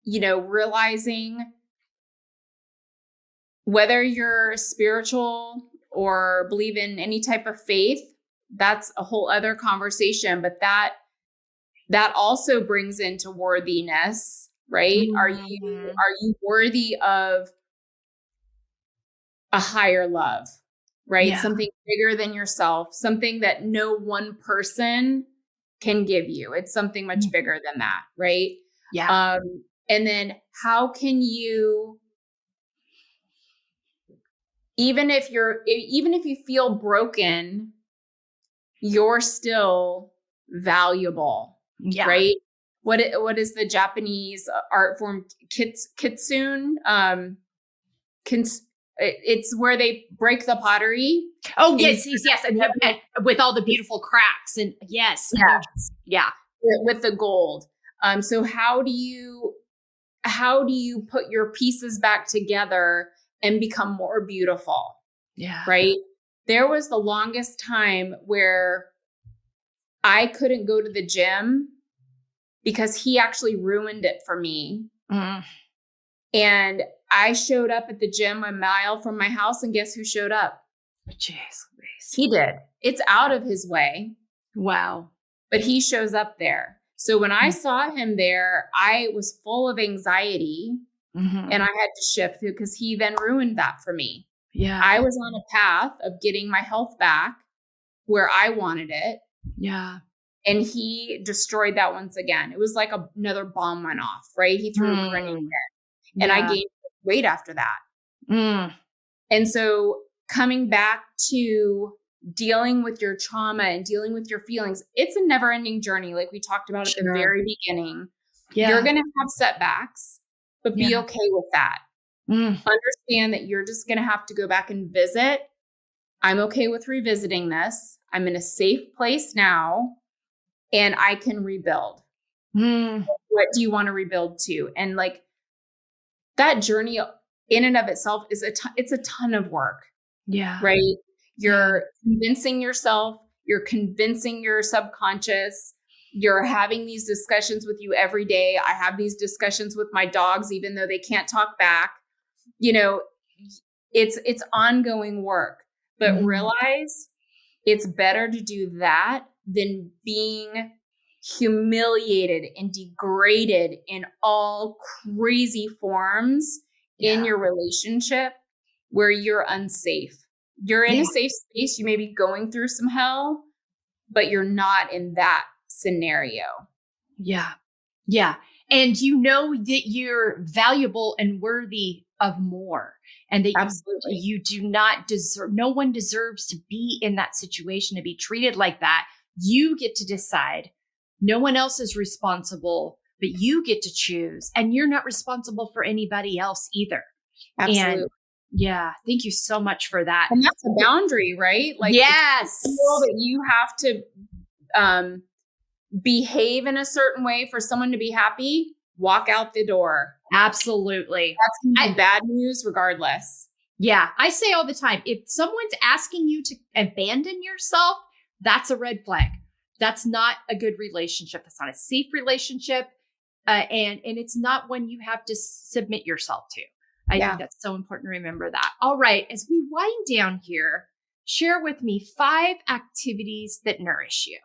realizing whether you're spiritual or believe in any type of faith, that's a whole other conversation. But that also brings into worthiness, right? Are you worthy of a higher love, right? Yeah. Something bigger than yourself, something that no one person can give you. It's something much bigger than that, right? Yeah. And then how can you, even if you feel broken, you're still valuable, right? What is the Japanese art form? Kitsune? It's where they break the pottery. Oh, yes. And with all the beautiful cracks and yes. With the gold. So how do you put your pieces back together and become more beautiful? Yeah. Right. There was the longest time where I couldn't go to the gym because he actually ruined it for me. And I showed up at the gym a mile from my house, and guess who showed up? Jeez. He did. It's out of his way. Wow. But he shows up there. So when I saw him there, I was full of anxiety, and I had to shift because he then ruined that for me. Yeah. I was on a path of getting my health back where I wanted it. Yeah. And he destroyed that once again. It was like another bomb went off, right? He threw a grenade in. And I gained weight after that. And so coming back to dealing with your trauma and dealing with your feelings, it's a never ending journey. Like we talked about at the very beginning, you're going to have setbacks, but be okay with that. Understand that you're just going to have to go back and visit. I'm okay with revisiting this. I'm in a safe place now and I can rebuild. What do you want to rebuild to? And like that journey in and of itself is it's a ton of work. Yeah. Right. You're convincing yourself, you're convincing your subconscious, you're having these discussions with you every day. I have these discussions with my dogs, even though they can't talk back. You know, it's ongoing work, but realize it's better to do that than being humiliated and degraded in all crazy forms in your relationship where you're unsafe. You're in a safe space. You may be going through some hell, but you're not in that scenario. Yeah. Yeah. And you know that you're valuable and worthy of more, and that you do not deserve, no one deserves to be in that situation, to be treated like that. You get to decide. No one else is responsible, but you get to choose, and you're not responsible for anybody else either. Absolutely. And thank you so much for that. And that's a boundary, right? Like, yes, you feel that you have to behave in a certain way for someone to be happy, walk out the door. Absolutely. That's going to be bad news regardless. Yeah. I say all the time, if someone's asking you to abandon yourself, that's a red flag. That's not a good relationship. That's not a safe relationship. And it's not one you have to submit yourself to. I think that's so important to remember that. All right. As we wind down here, share with me 5 activities that nourish you.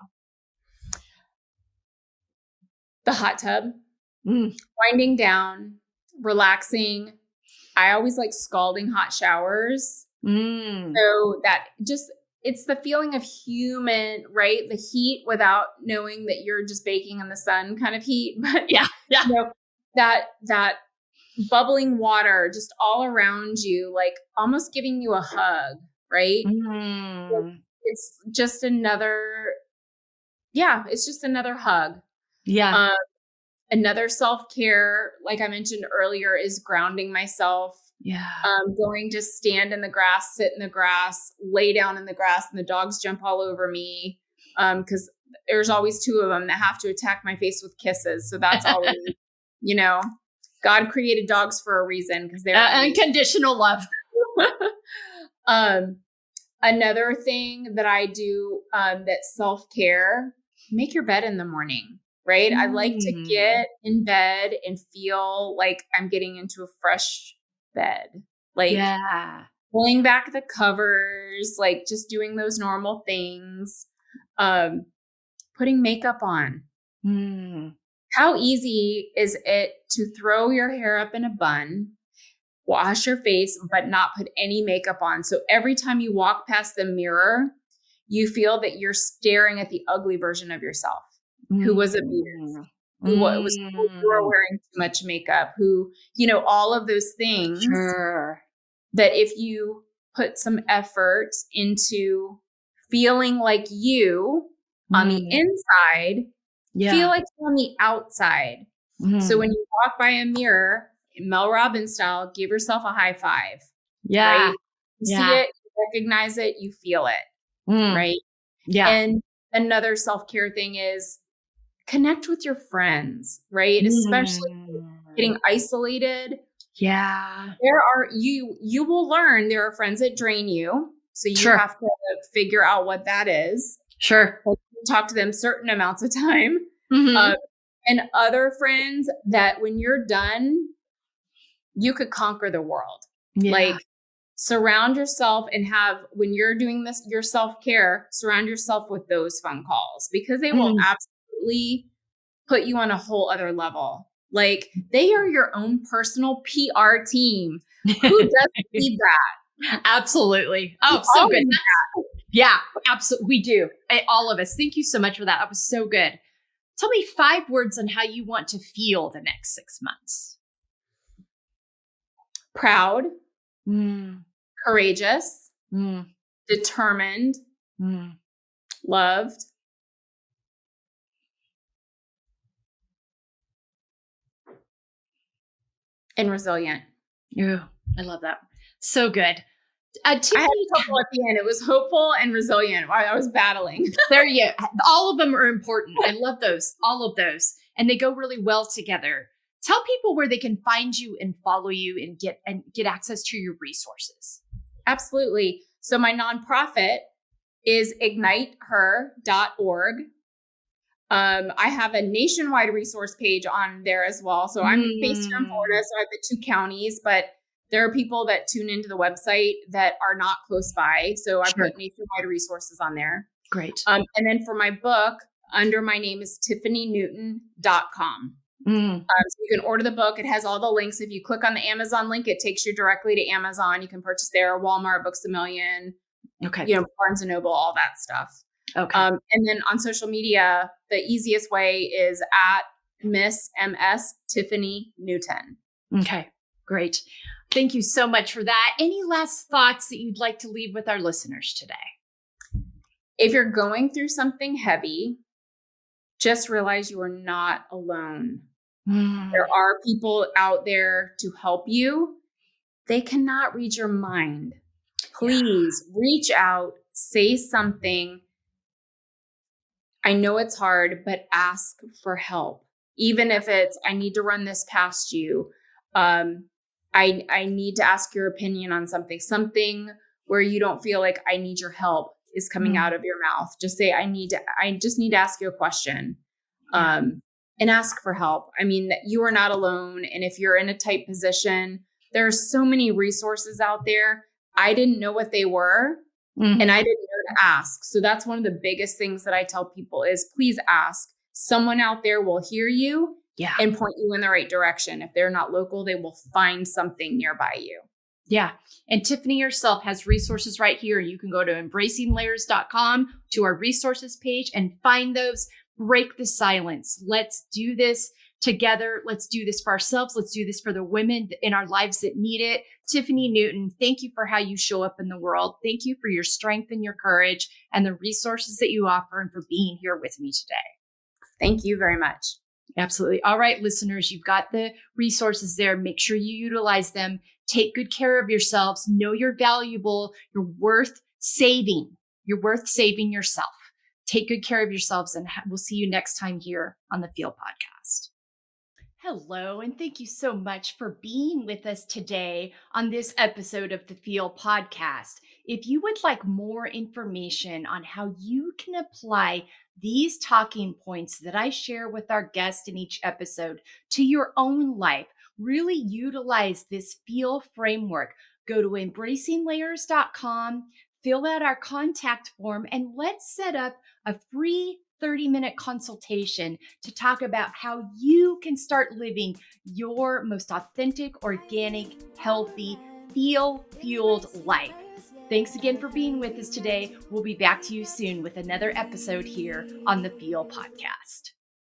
The hot tub, winding down, relaxing. I always like scalding hot showers. So that just, it's the feeling of human, right? The heat without knowing that you're just baking in the sun kind of heat. But you know, that bubbling water just all around you, like almost giving you a hug, right? It's just another, it's just another hug. Yeah. Another self-care, like I mentioned earlier, is grounding myself. Yeah. Going to stand in the grass, sit in the grass, lay down in the grass, and the dogs jump all over me. Because there's always 2 of them that have to attack my face with kisses. So that's always, God created dogs for a reason, because they're unconditional love. Another thing that I do, that's self-care, make your bed in the morning. Right. I like to get in bed and feel like I'm getting into a fresh bed, like pulling back the covers, like just doing those normal things, putting makeup on. How easy is it to throw your hair up in a bun, wash your face, but not put any makeup on? So every time you walk past the mirror, you feel that you're staring at the ugly version of yourself. Who was abused, who were wearing too much makeup, who, all of those things that if you put some effort into feeling like you on the inside, feel like you're on the outside. So when you walk by a mirror, Mel Robbins style, give yourself a high five. Right? You see it, you recognize it, you feel it. Right? Yeah. And another self-care thing is connect with your friends, right? Especially getting isolated. Yeah. You will learn there are friends that drain you. So you have to figure out what that is. Sure. Talk to them certain amounts of time. And other friends that when you're done, you could conquer the world. Like surround yourself and when you're doing this, your self-care, surround yourself with those phone calls, because they will absolutely put you on a whole other level. Like they are your own personal PR team. Who doesn't need that? Absolutely. Oh, so good. Yeah, absolutely. We do. All of us. Thank you so much for that. That was so good. Tell me 5 words on how you want to feel the next 6 months. Proud, Mm, courageous, mm, determined, mm. loved, and resilient. Ooh, I love that. So good. I had Tiffiny, a couple at the end. It was hopeful and resilient while I was battling. there you all of them are important. I love those, all of those. And they go really well together. Tell people where they can find you and follow you and get access to your resources. Absolutely. So my nonprofit is igniteher.org. I have a nationwide resource page on there as well. So I'm based here in Florida, so I have the 2 counties, but there are people that tune into the website that are not close by. So I put nationwide resources on there. Great. And then for my book, under my name is TiffanyNewton.com. So you can order the book. It has all the links. If you click on the Amazon link, it takes you directly to Amazon. You can purchase there, Walmart, Books A Million, Barnes and Noble, all that stuff. Okay. And then on social media, the easiest way is at Miss MS Tiffiny Newton. Okay, great. Thank you so much for that. Any last thoughts that you'd like to leave with our listeners today? If you're going through something heavy, just realize you are not alone. There are people out there to help you. They cannot read your mind. Please reach out, say something. I know it's hard, but ask for help. Even if it's, I need to run this past you. I need to ask your opinion on something where you don't feel like I need your help is coming out of your mouth. Just say, I just need to ask you a question. And ask for help. I mean, you are not alone. And if you're in a tight position, there are so many resources out there. I didn't know what they were. And I didn't know to ask. So that's one of the biggest things that I tell people is please ask. Someone out there will hear you and point you in the right direction. If they're not local, they will find something nearby you. Yeah. And Tiffiny herself has resources right here. You can go to embracinglayers.com to our resources page and find those. Break the silence. Let's do this together. Let's do this for ourselves. Let's do this for the women in our lives that need it. Tiffiny Newton, thank you for how you show up in the world. Thank you for your strength and your courage and the resources that you offer and for being here with me today. Thank you very much. Absolutely. All right, listeners, you've got the resources there. Make sure you utilize them. Take good care of yourselves. Know you're valuable. You're worth saving. You're worth saving yourself. Take good care of yourselves, and we'll see you next time here on the Feel Podcast. Hello, and thank you so much for being with us today on this episode of the Feel Podcast. If you would like more information on how you can apply these talking points that I share with our guests in each episode to your own life, really utilize this Feel framework, go to embracinglayers.com, fill out our contact form, and let's set up a free 30-minute consultation to talk about how you can start living your most authentic, organic, healthy, feel-fueled life. Thanks again for being with us today. We'll be back to you soon with another episode here on the Feel Podcast.